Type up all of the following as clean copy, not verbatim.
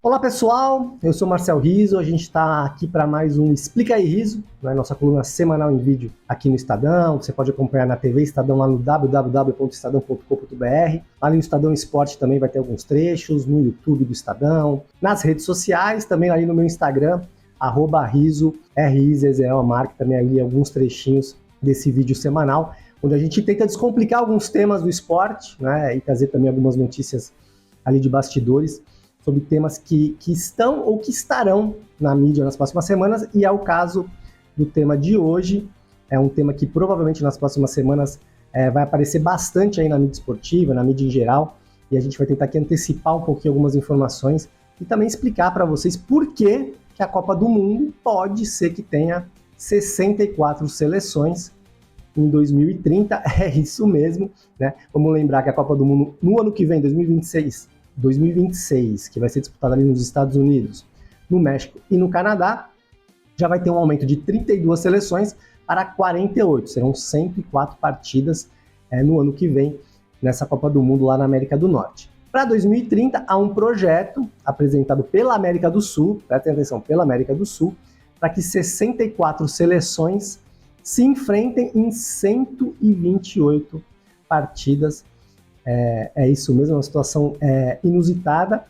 Olá pessoal, eu sou Marcel Riso, a gente está aqui para mais um Explica aí Riso, né, nossa coluna semanal em vídeo aqui no Estadão. Você pode acompanhar na TV Estadão lá no www.estadão.com.br. Ali no Estadão Esporte também vai ter alguns trechos, no YouTube do Estadão, nas redes sociais, também ali no meu Instagram, @riso, R-I-Z-Z-O, marque também ali alguns trechinhos desse vídeo semanal, onde a gente tenta descomplicar alguns temas do esporte, né, e trazer também algumas notícias ali de bastidores, sobre temas que estão ou que estarão na mídia nas próximas semanas, e é o caso do tema de hoje. É um tema que provavelmente nas próximas semanas vai aparecer bastante aí na mídia esportiva, na mídia em geral, e a gente vai tentar aqui antecipar um pouquinho algumas informações e também explicar para vocês por que a Copa do Mundo pode ser que tenha 64 seleções em 2030, é isso mesmo, né? Vamos lembrar que a Copa do Mundo no ano que vem, 2026, que vai ser disputada ali nos Estados Unidos, no México e no Canadá, já vai ter um aumento de 32 seleções para 48. Serão 104 partidas no ano que vem, nessa Copa do Mundo lá na América do Norte. Para 2030, há um projeto apresentado pela América do Sul, prestem atenção, pela América do Sul, para que 64 seleções se enfrentem em 128 partidas. É isso mesmo, é uma situação inusitada.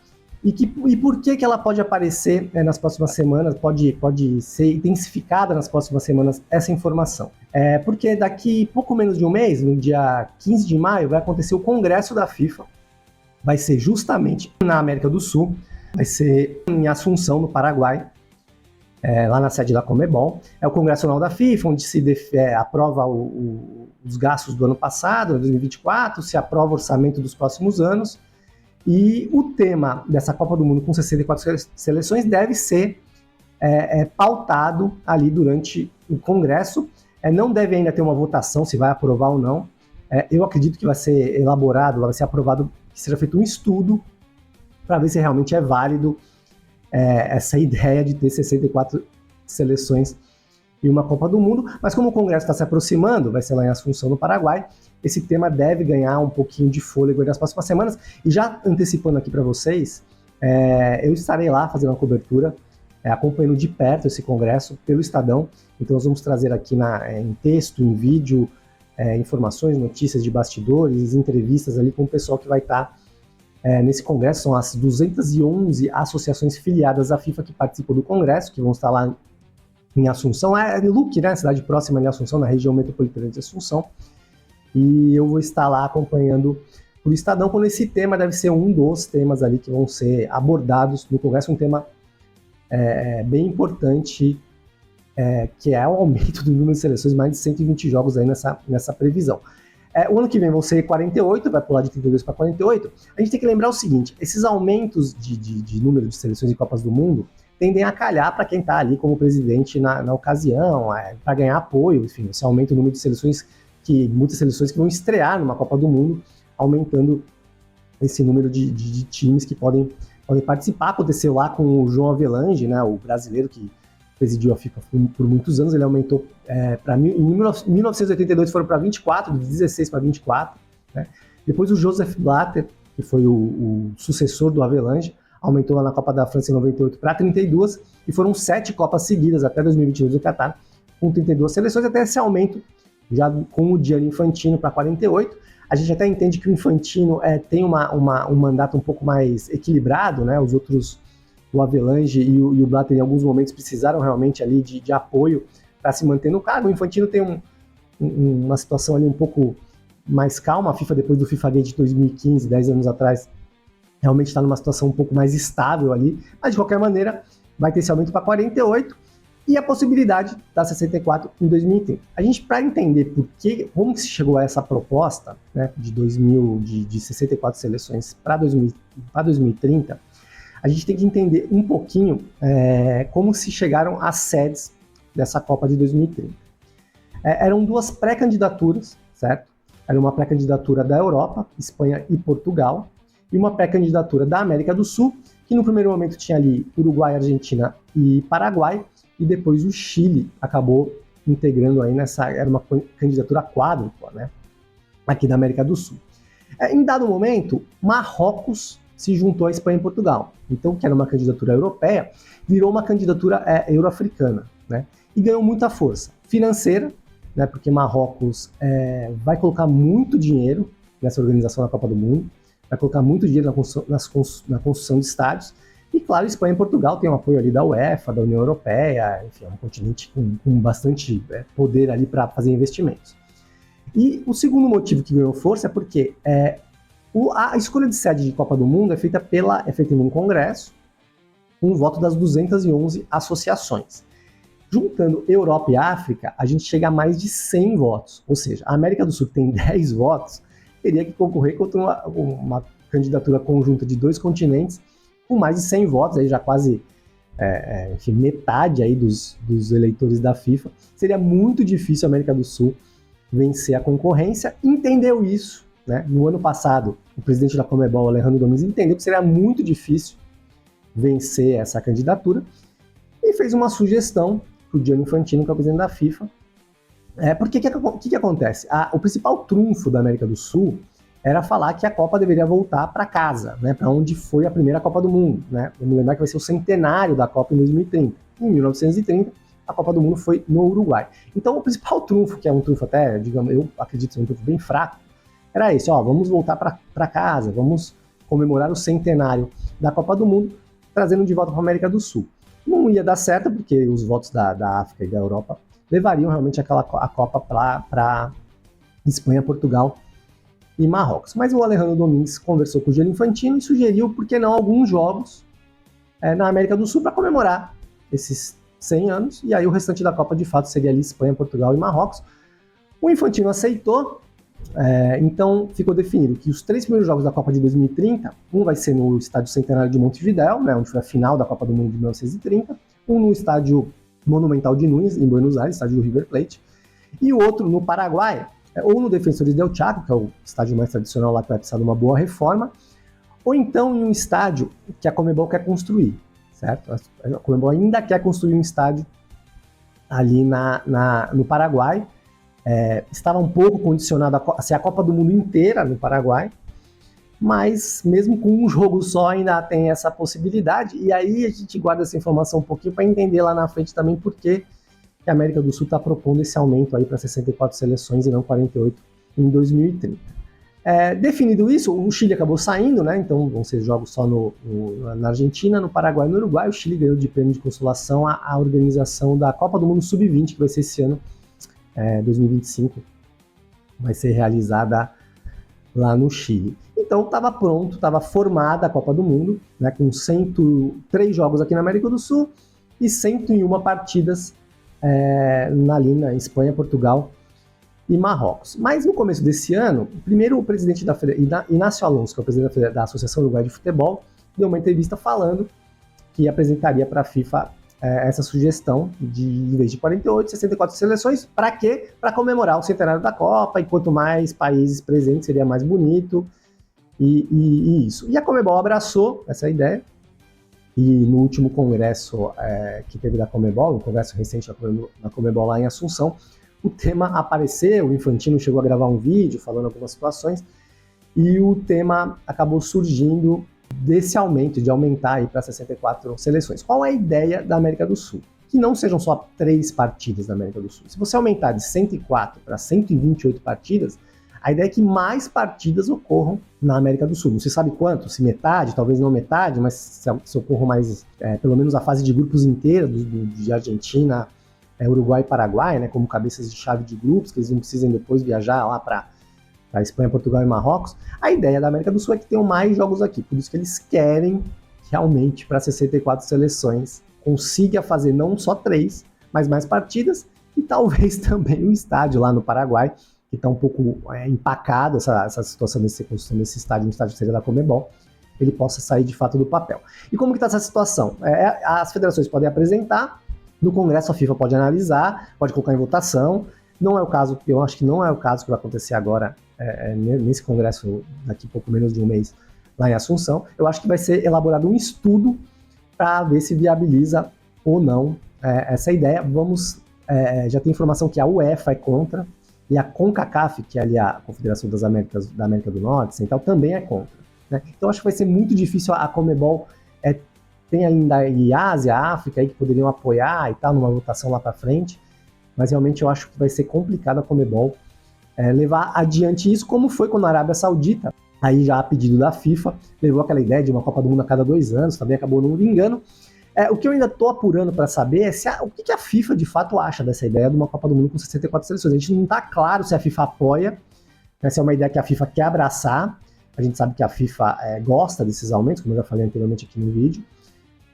E por que ela pode aparecer nas próximas semanas, pode ser intensificada nas próximas semanas, essa informação? Porque daqui pouco menos de um mês, no dia 15 de maio, vai acontecer o Congresso da FIFA. Vai ser justamente na América do Sul, vai ser em Assunção, no Paraguai, lá na sede da Conmebol. É o Congresso Anual da FIFA, onde se aprova os gastos do ano passado, 2024, se aprova o orçamento dos próximos anos, e o tema dessa Copa do Mundo com 64 seleções deve ser pautado ali durante o Congresso. Não deve ainda ter uma votação se vai aprovar ou não. Eu acredito que vai ser elaborado, vai ser aprovado, que seja feito um estudo para ver se realmente é válido essa ideia de ter 64 seleções em uma Copa do Mundo. Mas como o Congresso está se aproximando, vai ser lá em Assunção, no Paraguai, esse tema deve ganhar um pouquinho de fôlego nas próximas semanas. E já antecipando aqui para vocês, eu estarei lá fazendo uma cobertura, acompanhando de perto esse Congresso pelo Estadão. Então nós vamos trazer aqui em texto, em vídeo, informações, notícias de bastidores, entrevistas ali com o pessoal que vai estar nesse Congresso. São as 211 associações filiadas à FIFA que participam do Congresso, que vão estar lá em Assunção, Luque, né, cidade próxima de Assunção, na região metropolitana de Assunção, e eu vou estar lá acompanhando o Estadão, quando esse tema deve ser um dos temas ali que vão ser abordados no Congresso, um tema bem importante, que é o aumento do número de seleções, mais de 120 jogos aí nessa previsão. O ano que vem vão ser 48, vai pular de 32 para 48. A gente tem que lembrar o seguinte: esses aumentos de número de seleções em Copas do Mundo tendem a calhar para quem está ali como presidente na ocasião, para ganhar apoio. Enfim, você aumenta o número de seleções, muitas seleções que vão estrear numa Copa do Mundo, aumentando esse número de times que podem participar. Aconteceu lá com o João Avelange, né, o brasileiro que presidiu a FIFA por muitos anos. Ele aumentou em 1982 foram para 24, de 16 para 24, né? Depois o Joseph Blatter, que foi o sucessor do Avelange, aumentou lá na Copa da França em 98 para 32, e foram 7 Copas seguidas até 2022 no Catar, com 32 seleções, até esse aumento já com o Gianni Infantino para 48. A gente até entende que o Infantino tem um mandato um pouco mais equilibrado, né? Os outros, o Avelange e o Blatter, em alguns momentos precisaram realmente ali de apoio para se manter no cargo. O Infantino tem uma situação ali um pouco mais calma. A FIFA, depois do FIFA Gate de 2015, 10 anos atrás, realmente está numa situação um pouco mais estável ali, mas de qualquer maneira vai ter esse aumento para 48 e a possibilidade da 64 em 2030. A gente, para entender como se chegou a essa proposta, né, de 64 seleções para 2030, a gente tem que entender um pouquinho como se chegaram às sedes dessa Copa de 2030. Eram duas pré-candidaturas, certo? Era uma pré-candidatura da Europa, Espanha e Portugal, e uma pré-candidatura da América do Sul, que no primeiro momento tinha ali Uruguai, Argentina e Paraguai, e depois o Chile acabou integrando aí era uma candidatura quádrupla, né, aqui da América do Sul. Em dado momento, Marrocos se juntou a Espanha e Portugal. Então, que era uma candidatura europeia, virou uma candidatura euro-africana, né? E ganhou muita força financeira, né? Porque Marrocos vai colocar muito dinheiro nessa organização da Copa do Mundo, vai colocar muito dinheiro na construção de estádios. E, claro, Espanha e Portugal têm o apoio ali da UEFA, da União Europeia, enfim, é um continente com bastante poder ali para fazer investimentos. E o segundo motivo que ganhou força é porque a escolha de sede de Copa do Mundo é feita em um congresso, com o voto das 211 associações. Juntando Europa e África, a gente chega a mais de 100 votos. Ou seja, a América do Sul, que tem 10 votos, teria que concorrer contra uma candidatura conjunta de 2 continentes com mais de 100 votos, aí já quase enfim, metade aí dos eleitores da FIFA. Seria muito difícil a América do Sul vencer a concorrência. Entendeu isso, né? No ano passado, o presidente da Conmebol, Alejandro Domingues, entendeu que seria muito difícil vencer essa candidatura e fez uma sugestão para o Gianni Infantino, que é o presidente da FIFA. Porque o que acontece? O principal trunfo da América do Sul era falar que a Copa deveria voltar para casa, né, para onde foi a primeira Copa do Mundo. Né? Vamos lembrar que vai ser o centenário da Copa em 2030. Em 1930, a Copa do Mundo foi no Uruguai. Então, o principal trunfo, que é um trunfo até, digamos, eu acredito ser um trunfo bem fraco, era esse, vamos voltar para casa, vamos comemorar o centenário da Copa do Mundo, trazendo de volta para a América do Sul. Não ia dar certo, porque os votos da África e da Europa levariam realmente a Copa para Espanha, Portugal e Marrocos. Mas o Alejandro Domingues conversou com o Gianni Infantino e sugeriu, por que não, alguns jogos na América do Sul para comemorar esses 100 anos, e aí o restante da Copa de fato seria ali Espanha, Portugal e Marrocos. O Infantino aceitou, então ficou definido que os 3 primeiros jogos da Copa de 2030, um vai ser no Estádio Centenário de Montevidéu, né, onde foi a final da Copa do Mundo de 1930, um no Estádio Monumental de Núñez, em Buenos Aires, estádio do River Plate, e o outro no Paraguai, ou no Defensores del Chaco, que é o estádio mais tradicional lá que vai precisar de uma boa reforma, ou então em um estádio que a Conmebol quer construir, certo? A Conmebol ainda quer construir um estádio ali no Paraguai. Estava um pouco condicionado a ser a Copa do Mundo inteira no Paraguai, mas mesmo com um jogo só ainda tem essa possibilidade, e aí a gente guarda essa informação um pouquinho para entender lá na frente também por que a América do Sul está propondo esse aumento aí para 64 seleções e não 48 em 2030. Definido isso, o Chile acabou saindo, né? Então vão ser jogos só na Argentina, no Paraguai e no Uruguai. O Chile ganhou de prêmio de consolação a organização da Copa do Mundo Sub-20, que vai ser esse ano, 2025, vai ser realizada lá no Chile. Então estava pronto, estava formada a Copa do Mundo, né, com 103 jogos aqui na América do Sul e 101 partidas ali na Espanha, Portugal e Marrocos. Mas no começo desse ano, primeiro o presidente Inácio Alonso, que é o presidente da Associação Uruguaia de Futebol, deu uma entrevista falando que apresentaria para a FIFA essa sugestão de, em vez de 48, 64 seleções. Para quê? Para comemorar o centenário da Copa, e quanto mais países presentes seria mais bonito, e isso. E a Conmebol abraçou essa ideia, e no último congresso que teve da Conmebol, um congresso recente da Conmebol lá em Assunção, o tema apareceu, o Infantino chegou a gravar um vídeo falando algumas situações, e o tema acabou surgindo desse aumento, de aumentar aí para 64 seleções. Qual é a ideia da América do Sul? Que não sejam só 3 partidas da América do Sul. Se você aumentar de 104 para 128 partidas, a ideia é que mais partidas ocorram na América do Sul. Não se sabe quanto, se metade, talvez não metade, mas se ocorram mais, pelo menos a fase de grupos inteira, de Argentina, Uruguai e Paraguai, né, como cabeças de chave de grupos, que eles não precisem depois viajar lá para Espanha, Portugal e Marrocos. A ideia da América do Sul é que tenham mais jogos aqui, por isso que eles querem que aumente para 64 seleções, consiga fazer não só 3, mas mais partidas, e talvez também um estádio lá no Paraguai, que está um pouco empacado, essa situação desse estádio, um estádio que seria da Conmebol, ele possa sair de fato do papel. E como que está essa situação? As federações podem apresentar, no Congresso a FIFA pode analisar, pode colocar em votação. Não é o caso, eu acho que não é o caso que vai acontecer agora nesse Congresso, daqui pouco menos de um mês, lá em Assunção. Eu acho que vai ser elaborado um estudo para ver se viabiliza ou não essa ideia. Já tem informação que a UEFA é contra, e a CONCACAF, que é ali a Confederação das Américas, da América do Norte, Central, também é contra. né? Então acho que vai ser muito difícil a Conmebol, tem ainda a Ásia, a África aí que poderiam apoiar e tal, numa votação lá para frente, mas realmente eu acho que vai ser complicado a Conmebol levar adiante isso, como foi quando a Arábia Saudita, aí já a pedido da FIFA, levou aquela ideia de uma Copa do Mundo a cada 2 anos, também acabou não vingando. O que eu ainda estou apurando para saber é o que a FIFA de fato acha dessa ideia de uma Copa do Mundo com 64 seleções. A gente não está claro se a FIFA apoia, né, se é uma ideia que a FIFA quer abraçar. A gente sabe que a FIFA gosta desses aumentos, como eu já falei anteriormente aqui no vídeo,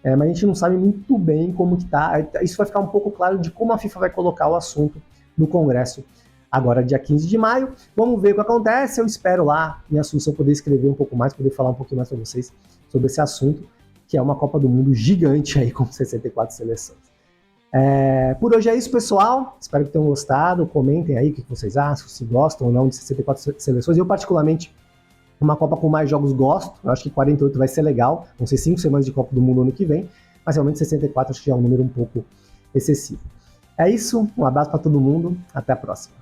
mas a gente não sabe muito bem como que tá. Isso vai ficar um pouco claro de como a FIFA vai colocar o assunto no Congresso agora, dia 15 de maio. Vamos ver o que acontece. Eu espero lá em Assunção poder escrever um pouco mais, poder falar um pouquinho mais para vocês sobre esse assunto, que é uma Copa do Mundo gigante aí com 64 seleções. Por hoje é isso, pessoal. Espero que tenham gostado. Comentem aí o que vocês acham, se gostam ou não de 64 seleções. Eu, particularmente, uma Copa com mais jogos gosto. Eu acho que 48 vai ser legal. Vão ser 5 semanas de Copa do Mundo ano que vem. Mas realmente 64 acho que é um número um pouco excessivo. É isso. Um abraço para todo mundo. Até a próxima.